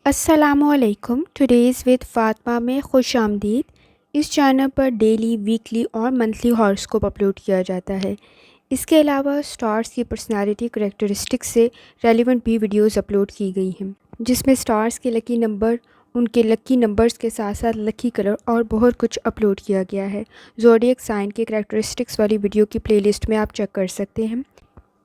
السلام علیکم. Today's with Fatima میں خوش آمدید. اس چینل پر ڈیلی، ویکلی اور منتھلی ہاراسکوپ اپلوڈ کیا جاتا ہے. اس کے علاوہ سٹارز کی پرسنالٹی کریکٹرسٹکس سے ریلیونٹ بھی ویڈیوز اپلوڈ کی گئی ہیں، جس میں سٹارز کے لکی نمبر، ان کے لکی نمبرز کے ساتھ ساتھ لکی کلر اور بہت کچھ اپلوڈ کیا گیا ہے. زوڈیک سائن کے کریکٹرسٹکس والی ویڈیو کی پلے لسٹ میں آپ چیک کر سکتے ہیں.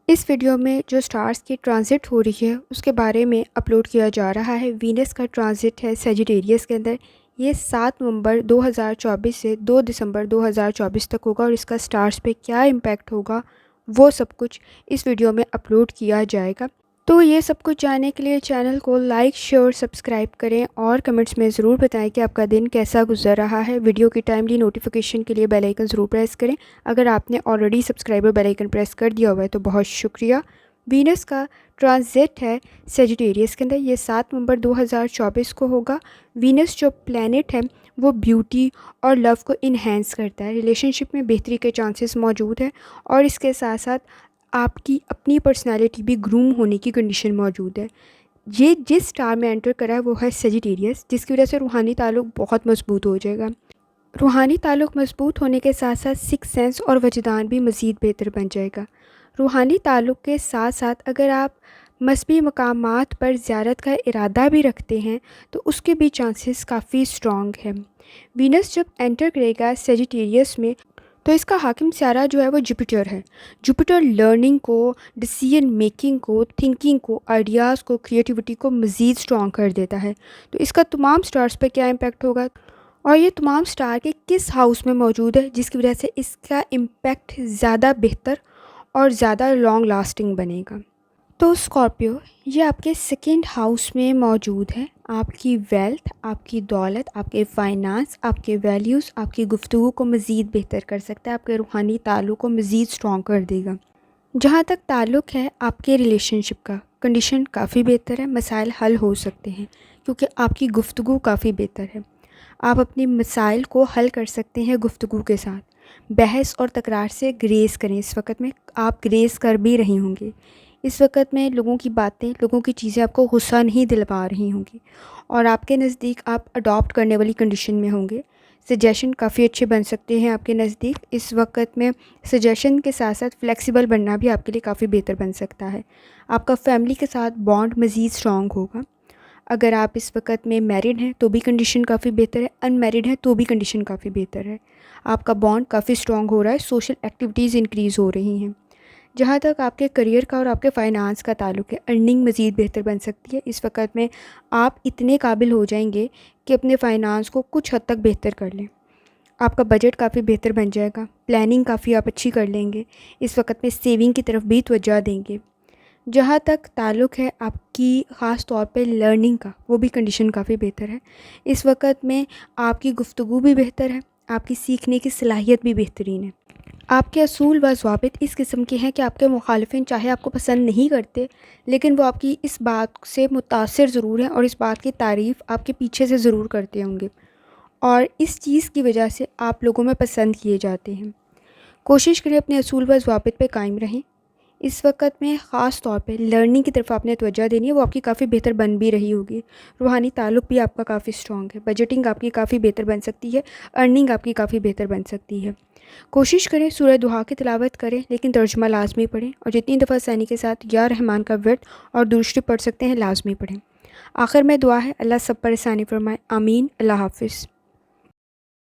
اس ویڈیو میں جو سٹارز کی ٹرانزٹ ہو رہی ہے اس کے بارے میں اپلوڈ کیا جا رہا ہے. وینس کا ٹرانزٹ ہے سیجیٹیریس کے اندر. یہ 7 نومبر 2024 سے 2 دسمبر 2024 تک ہوگا، اور اس کا سٹارز پہ کیا امپیکٹ ہوگا وہ سب کچھ اس ویڈیو میں اپلوڈ کیا جائے گا. تو یہ سب کچھ جاننے کے لیے چینل کو لائک، شیئر، سبسکرائب کریں اور کمنٹس میں ضرور بتائیں کہ آپ کا دن کیسا گزر رہا ہے. ویڈیو کی ٹائملی نوٹیفیکیشن کے لیے بیل آئیکن ضرور پریس کریں. اگر آپ نے already subscriber bell icon press کر دیا ہوا ہے تو بہت شکریہ. وینس کا ٹرانزٹ ہے سیجیٹیریس کے اندر. یہ 7 نومبر 2024 کو ہوگا. وینس جو پلینٹ ہے وہ بیوٹی اور لو کو انہینس کرتا ہے. ریلیشن شپ میں بہتری کے چانسز موجود ہیں، اور اس کے ساتھ ساتھ آپ کی اپنی پرسنالٹی بھی گروم ہونے کی کنڈیشن موجود ہے. یہ جس سٹار میں انٹر کرا ہے وہ ہے سیجیٹیریس، جس کی وجہ سے روحانی تعلق بہت مضبوط ہو جائے گا. روحانی تعلق مضبوط ہونے کے ساتھ ساتھ سکس سینس اور وجدان بھی مزید بہتر بن جائے گا. روحانی تعلق کے ساتھ ساتھ اگر آپ مذہبی مقامات پر زیارت کا ارادہ بھی رکھتے ہیں تو اس کے بھی چانسز کافی اسٹرانگ ہیں. وینس جب انٹر کرے گا سیجیٹیریس میں تو اس کا حاکم سیارہ جو ہے وہ جوپیٹر ہے. جوپیٹر لرننگ کو، ڈیسیژن میکنگ کو، تھنکنگ کو، آئیڈیاز کو، کریٹیوٹی کو مزید اسٹرانگ کر دیتا ہے. تو اس کا تمام سٹارز پہ کیا امپیکٹ ہوگا، اور یہ تمام سٹار کے کس ہاؤس میں موجود ہے جس کی وجہ سے اس کا امپیکٹ زیادہ بہتر اور زیادہ لانگ لاسٹنگ بنے گا. تو اسکارپیو، یہ آپ کے سیکنڈ ہاؤس میں موجود ہے. آپ کی ویلتھ، آپ کی دولت، آپ کے فائنانس، آپ کے ویلیوز، آپ کی گفتگو کو مزید بہتر کر سکتا ہے. آپ کے روحانی تعلق کو مزید اسٹرانگ کر دے گا. جہاں تک تعلق ہے آپ کے ریلیشن شپ کا، کنڈیشن کافی بہتر ہے. مسائل حل ہو سکتے ہیں کیونکہ آپ کی گفتگو کافی بہتر ہے. آپ اپنی مسائل کو حل کر سکتے ہیں گفتگو کے ساتھ. بحث اور تکرار سے گریز کریں. اس وقت میں آپ گریز کر بھی رہی ہوں گی. اس وقت میں لوگوں کی باتیں، لوگوں کی چیزیں آپ کو غصہ نہیں دلوا رہی ہوں گی، اور آپ کے نزدیک آپ اڈاپٹ کرنے والی کنڈیشن میں ہوں گے. سجیشن کافی اچھے بن سکتے ہیں آپ کے نزدیک. اس وقت میں سجیشن کے ساتھ ساتھ فلیکسیبل بننا بھی آپ کے لیے کافی بہتر بن سکتا ہے. آپ کا فیملی کے ساتھ بانڈ مزید اسٹرانگ ہوگا. اگر آپ اس وقت میں میرڈ ہیں تو بھی کنڈیشن کافی بہتر ہے. ان میرڈ ہیں تو بھی کنڈیشن کافی بہتر ہے. آپ کا بانڈ کافی اسٹرانگ ہو رہا ہے. سوشل ایکٹیویٹیز انکریز ہو رہی ہیں. جہاں تک آپ کے کریئر کا اور آپ کے فائنانس کا تعلق ہے، ارننگ مزید بہتر بن سکتی ہے. اس وقت میں آپ اتنے قابل ہو جائیں گے کہ اپنے فائنانس کو کچھ حد تک بہتر کر لیں. آپ کا بجٹ کافی بہتر بن جائے گا. پلاننگ کافی آپ اچھی کر لیں گے. اس وقت میں سیونگ کی طرف بھی توجہ دیں گے. جہاں تک تعلق ہے آپ کی خاص طور پہ لرننگ کا، وہ بھی کنڈیشن کافی بہتر ہے. اس وقت میں آپ کی گفتگو بھی بہتر ہے. آپ کی سیکھنے کی صلاحیت بھی بہترین ہے. آپ کے اصول و ضوابط اس قسم کے ہیں کہ آپ کے مخالفین چاہے آپ کو پسند نہیں کرتے لیکن وہ آپ کی اس بات سے متاثر ضرور ہیں، اور اس بات کی تعریف آپ کے پیچھے سے ضرور کرتے ہوں گے، اور اس چیز کی وجہ سے آپ لوگوں میں پسند کیے جاتے ہیں. کوشش کریں اپنے اصول و ضوابط پہ قائم رہیں. اس وقت میں خاص طور پہ لرننگ کی طرف آپ نے توجہ دینی ہے. وہ آپ کی کافی بہتر بن بھی رہی ہوگی. روحانی تعلق بھی آپ کا کافی اسٹرانگ ہے. بجٹنگ آپ کی کافی بہتر بن سکتی ہے. ارننگ آپ کی کافی بہتر بن سکتی ہے. کوشش کریں سورہ دعا کی تلاوت کریں، لیکن ترجمہ لازمی پڑھیں، اور جتنی دفعہ ثانی کے ساتھ یا رحمان کا ورد اور درود شریف پڑھ سکتے ہیں لازمی پڑھیں. آخر میں دعا ہے اللہ سب پر آسانی فرمائے. آمین. اللہ حافظ.